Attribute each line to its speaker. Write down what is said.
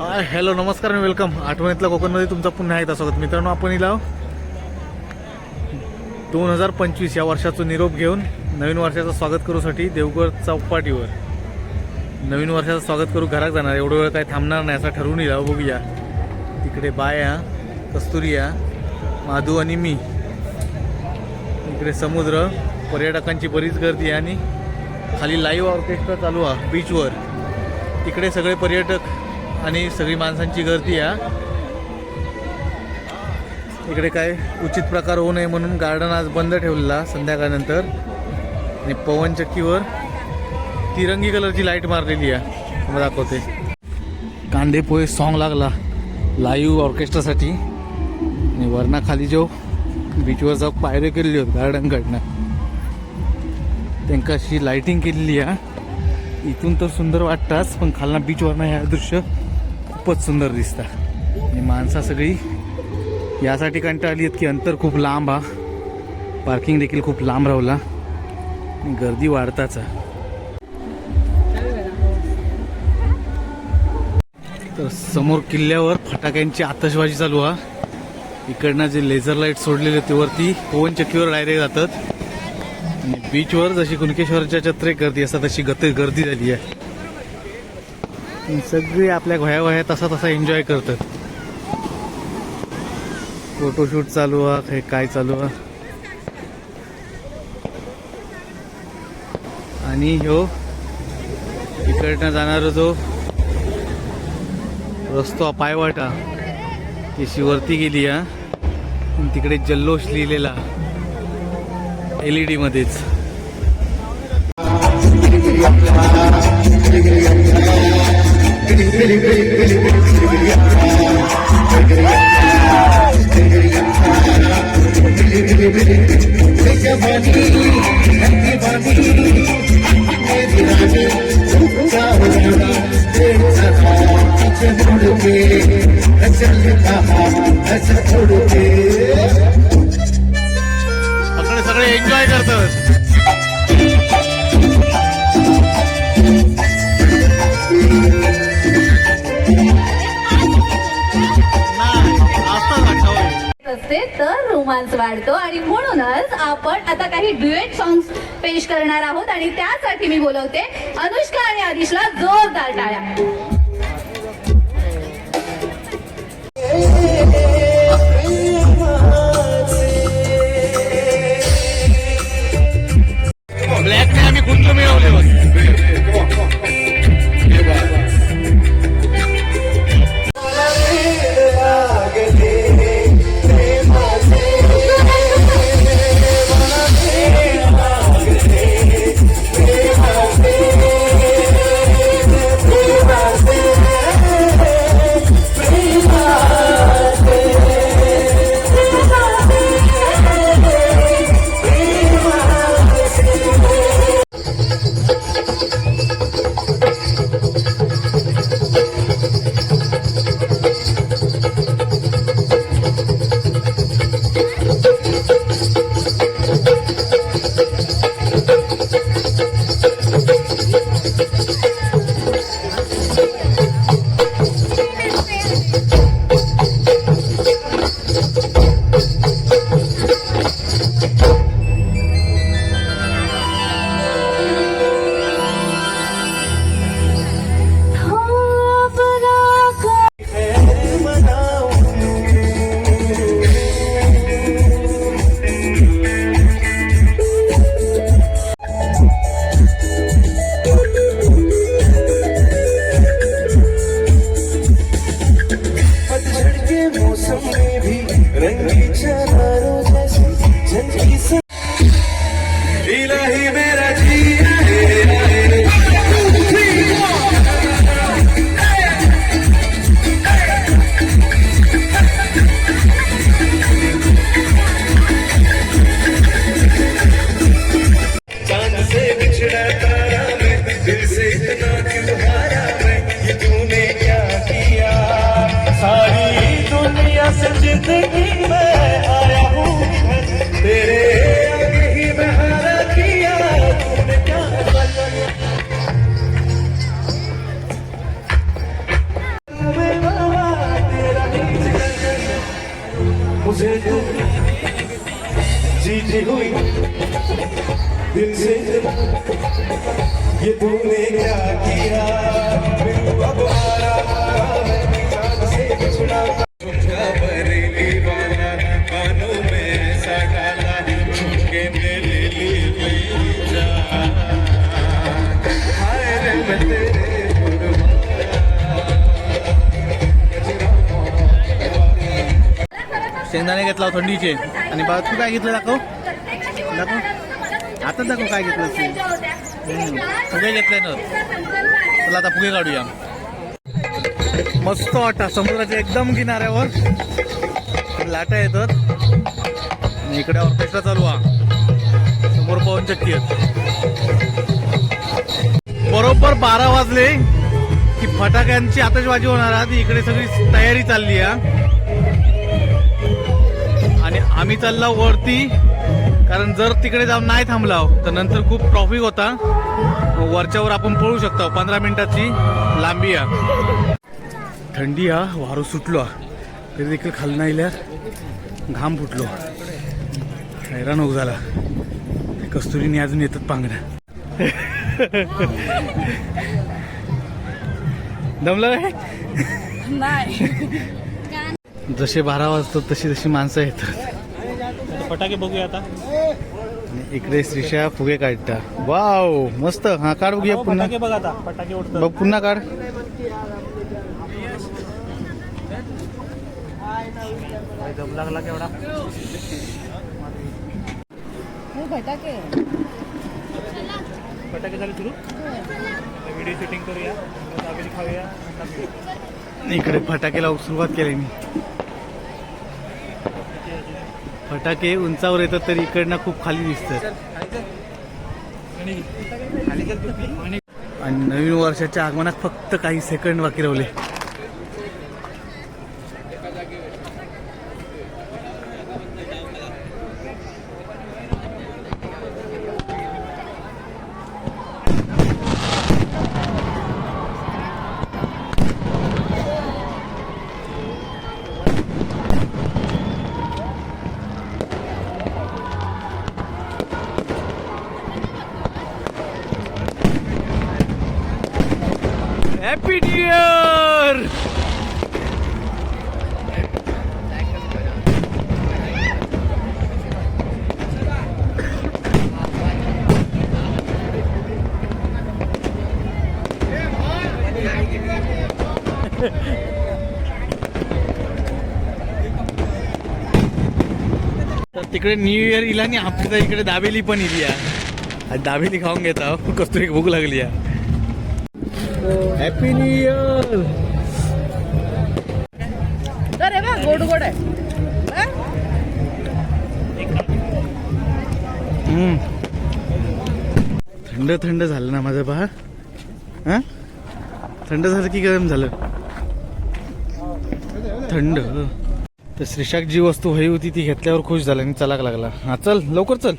Speaker 1: Hi hello नमस्कार आणि welcome. आठवणीतल्या कोकणमध्ये तुमचं पुन्हा एकदा स्वागत. मित्रांनो, आपण इला 2025 या वर्षाचं निरोप घेऊन नवीन वर्षाचं स्वागत करूसाठी देवगड चौपाटीवर नवीन वर्षाचं स्वागत करू घरात जाणार. एवढं वेळ काय थांबणार नाही असं ठरवून इला. बघूया तिकडे बाया, कस्तुरिया, माधू आणि मी. इकडे समुद्र, पर्यटकांची बरीच गर्दी आहे आणि खाली लाईव्ह ऑर्केस्ट्रा चालू आहे बीचवर. तिकडे सगळे पर्यटक आणि सगळी माणसांची गर्दी आहे. इकडे काय उचित प्रकार होऊ नये म्हणून गार्डन आज बंद ठेवलेला संध्याकाळनंतर. आणि पवनचक्कीवर तिरंगी कलरची लाईट मारलेली आहे. मला दाखवते. कांदे पोहे सॉन्ग लागला लाईव्ह ऑर्केस्ट्रासाठी. आणि वरना खाली जो बीचवर जाऊ पायरे केलेली होती गार्डनकडनं, त्यांना अशी लाईटिंग केलेली आहे. इथून तर सुंदर वाटताच, पण खालना बीचवरनं हे दृश्य खूपच सुंदर दिसतं. आणि माणसं सगळी यासाठी कंटाळली आहेत की अंतर खूप लांब हा, पार्किंग देखील खूप लांब राहिला आणि गर्दी वाढताच. तर समोर किल्ल्यावर फटाक्यांची आतषबाजी चालू आहे. इकडनं जे लेझर लाईट सोडलेले ते वरती पवनचक्कीवर डायरेक्ट जातात. आणि बीचवर जशी कुणकेश्वरच्या जत्रेत गर्दी असतात तशी गर्दी झाली आहे. सगळे आपल्या घोया तसा तसा एन्जॉय करतात. फोटोशूट चालू आहे, काय चालू आहे. आणि ह्यो इकडनं जाणारा जो रस्तो पायवाटा ती वरती गेली आहे. तिकडे जल्लोष लिहिलेला LED मध्येच. सगळे एन्जॉय करतात.
Speaker 2: असते तर रोमांस वाढतो. आणि म्हणूनच आपण आता काही ड्युएट सॉंग्स पेश करणार आहोत. आणि त्यासाठी मी बोलवते अनुष्का आणि आदिशला जोरदार टाळ्या.
Speaker 1: ब्लॅकने आम्ही गुंत मिळवले होते.
Speaker 3: मुझे तू जीती हुई दिल से ये तूने क्या किया अब आरा मैं चांद से बिछड़ा बरेली वाला कानों में ऐसा डाला झुमके में ले ली जान हाय रे मैं तेरे
Speaker 1: शेंगदाणे घेतला थंडीचे आणि बा तू काय घेतलं दाखव आता दाखव काय घेतलं फुगे घेतले ना चला आता फुगे काढूया मस्त वाटतं समुद्राच्या एकदम किनाऱ्यावर लाटा येतात आणि इकडे ऑर्केस्ट्रा चालू समोर पवन चक्की आहेत बरोबर 12 वाजले की फटाक्यांची आतषबाजी होणार आहे इकडे सगळी तयारी चालली आहे आणि आम्ही चालला वरती कारण जर तिकडे जाऊन नाही थांबला तर नंतर खूप ट्रॉफिक होता वरच्यावर आपण पळू शकतो 15 मिनिटाची लांबी आहे थंडी वारू सुटलो तरी देखील खाली नाही घाम फुटलो हैराण होऊ झाला कस्तुरीने अजून येतात पांगड्या दमलं
Speaker 4: नाही
Speaker 1: जसे 12 वाजतात तशी तशी माणसं येतात
Speaker 5: फटाके बघूया आता
Speaker 1: आणि इकडे श्रीषा फुगे काढता वाव मस्त हा काढ बघूया पुन्हा
Speaker 5: फटाके बघ आता फटाके उडतात
Speaker 1: बघ पुन्हा काढ
Speaker 5: दम लागला केवढा
Speaker 4: फटाके
Speaker 5: फटाके झाले सुरू व्हिडिओ शूटिंग करूया दाबेली खाऊया
Speaker 1: इकडे फटाके लावून सुरुवात केली मी फटाके उंचावर येतात तरी इकडनं खूप खाली दिसतात आणि नवीन वर्षाच्या आगमनात फक्त काही सेकंद बाकी राहिले हॅपी न्यू इयर तर तिकडे न्यू इयर इला आणि आपल्या इकडे दाबेली पण इली आहे दाबेली खाऊन घेता कस्तुरी भूक लागली आहे हॅपी न्यू इयर
Speaker 4: अरे वा गोड गोड आहे
Speaker 1: थंड थंड झालं ना माझं पहा हा थंड झालं की गरम झालं थंड तर श्रीषाक जी वस्तू हवी होती ती घेतल्यावर खुश झाला आणि चलाक लागला हा चल लवकर चल